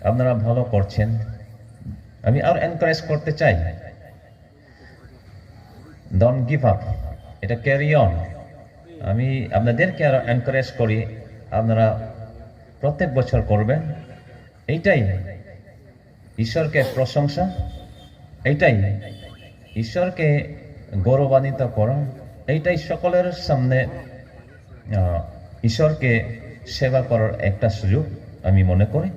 আপনারা ভালো করছেন। আমি আর এনকারেজ করতে চাই, ডোন্ট গিভ আপ, এটা ক্যারি অন। আমি আপনাদেরকে আরো এনকারেজ করি, আপনারা প্রত্যেক বছর করবেন। এইটাই ঈশ্বরকে প্রশংসা, এইটাই ঈশ্বরকে গৌরবান্বিত করা, এইটাই সকলের সামনে ঈশ্বরকে সেবা করার একটা সুযোগ আমি মনে করি।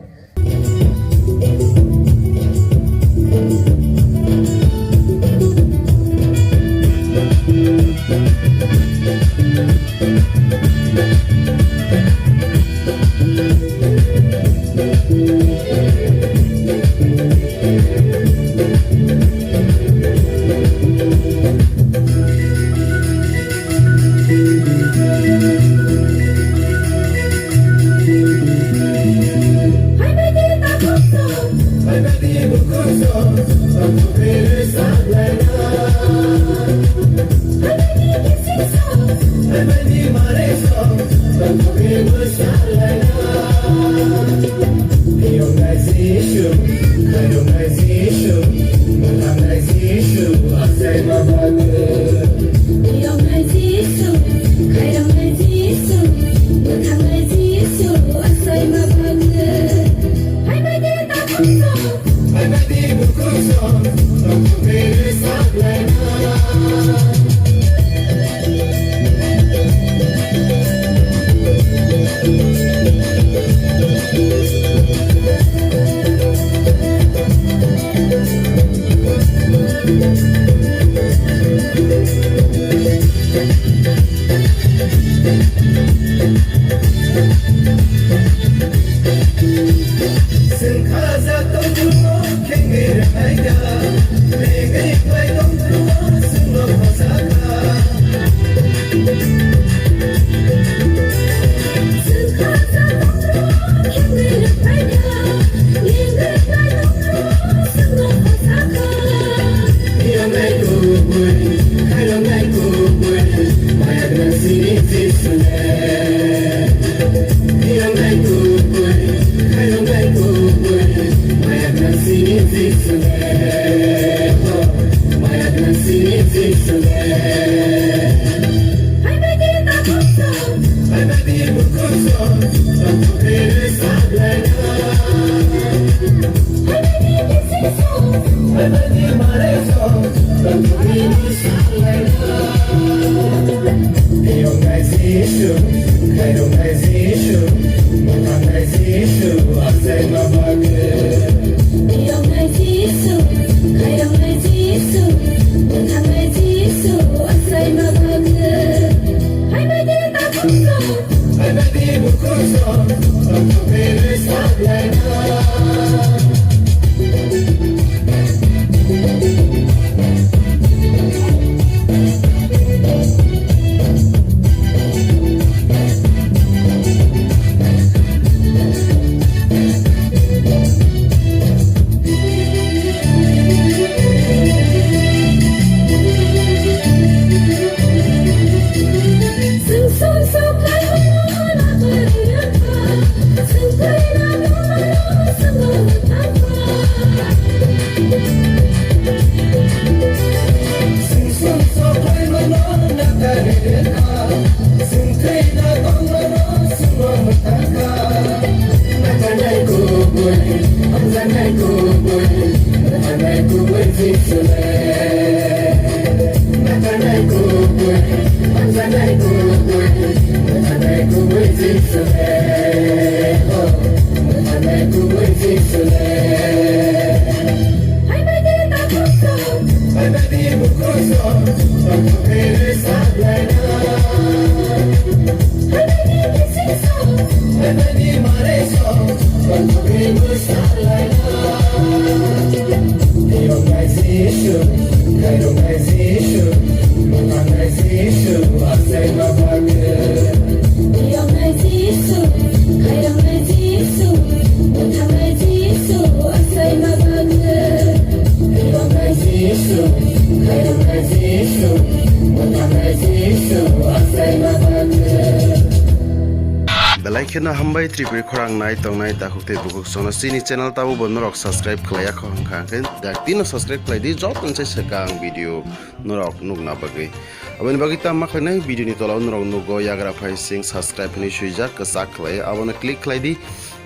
naikena hambai tripur khorang nai tongnai dakukte bukuk sona sini channel tabu bonorok subscribe khlaya khongkha ke daktino subscribe khlai di jotun se sekang video norok nugna bagai aboni bagi ta makhlai video ni tolaw norok nugo yagra phai sing subscribe ni suijak kasak khlai abona click khlai di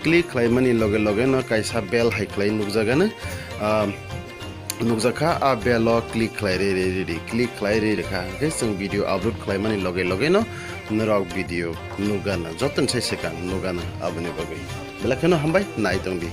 click khlai mani loge loge no kaisa bell hai khlai nugjagana nukjaka a belo click khlai re click khlai re kha ke sing video upload khlai mani loge loge no norok video nugana joton sai sekang nugana aboni bagai belakano hambai nai tongdi